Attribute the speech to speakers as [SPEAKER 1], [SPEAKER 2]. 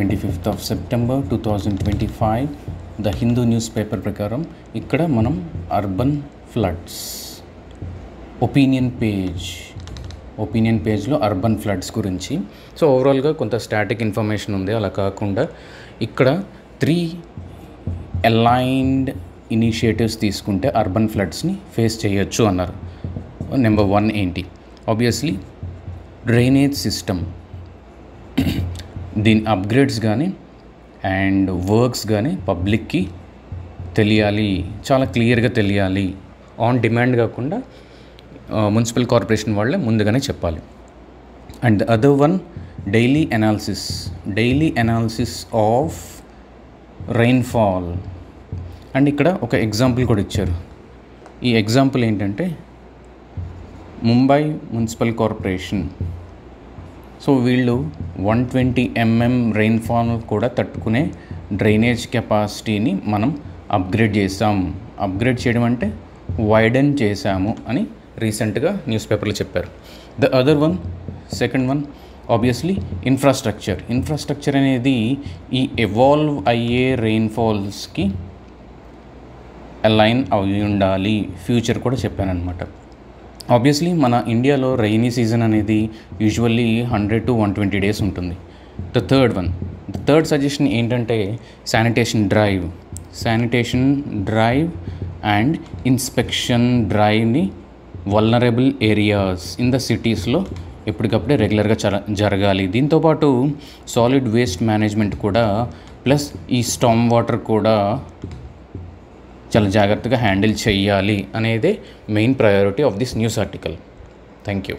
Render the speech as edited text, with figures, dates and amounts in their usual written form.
[SPEAKER 1] 25th of September 2025 the Hindu news paper ప్రకారం ఇక్కడ మనం అర్బన్ ఫ్లడ్స్ ఒపీనియన్ పేజ్లో అర్బన్ ఫ్లడ్స్ గురించి సో ఓవరాల్గా కొంత స్టాటిక్ ఇన్ఫర్మేషన్ ఉంది. అలా కాకుండా ఇక్కడ 3 అలైన్డ్ ఇనిషియేటివ్స్ తీసుకుంటే అర్బన్ ఫ్లడ్స్ని ఫేస్ చేయొచ్చు అన్నారు. నెంబర్ 1 ఏంటి? ఆబ్వియస్లీ డ్రైనేజ్ సిస్టమ్, దీని అప్గ్రేడ్స్ కానీ అండ్ వర్క్స్ కానీ పబ్లిక్కి తెలియాలి, చాలా క్లియర్గా తెలియాలి. ఆన్ డిమాండ్ కాకుండా మున్సిపల్ కార్పొరేషన్ వాళ్ళే ముందుగానే చెప్పాలి. And the other one daily analysis of rainfall. And ఇక్కడ ఒక ఎగ్జాంపుల్ కూడా ఇచ్చారు. ఈ ఎగ్జాంపుల్ ఏంటంటే ముంబై మున్సిపల్ కార్పొరేషన్. సో వీళ్ళు 120 mm రెయిన్ఫాల్ కూడా తట్టుకునే డ్రైనేజ్ కెపాసిటీని మనం అప్గ్రేడ్ చేయడం అంటే వైడెన్ చేశాము అని రీసెంట్గా న్యూస్ పేపర్లో చెప్పారు. The other one, second one obviously infrastructure అనేది ఈ ఎవాల్వ్ అయ్యే రెయిన్ఫాల్స్కి అలైన్ అయి ఉండాలి. ఫ్యూచర్ కూడా చెప్పానన్నమాట. ఆబ్వియస్లీ మన ఇండియాలో రైనీ సీజన్ అనేది యూజువల్లీ 100 to 120 days ఉంటుంది. ద థర్డ్ సజెషన్ ఏంటంటే శానిటేషన్ డ్రైవ్ అండ్ ఇన్స్పెక్షన్ డ్రైవ్ని వల్నరబుల్ ఏరియాస్ ఇన్ ద సిటీస్లో ఎప్పటికప్పుడే రెగ్యులర్గా జరగాలి. దీంతోపాటు సాలిడ్ వేస్ట్ మేనేజ్మెంట్ కూడా ప్లస్ ఈ స్టామ్ వాటర్ కూడా చాలా జాగ్రత్తగా హ్యాండిల్ చేయాలి అనేదే main priority of this news article. Thank you.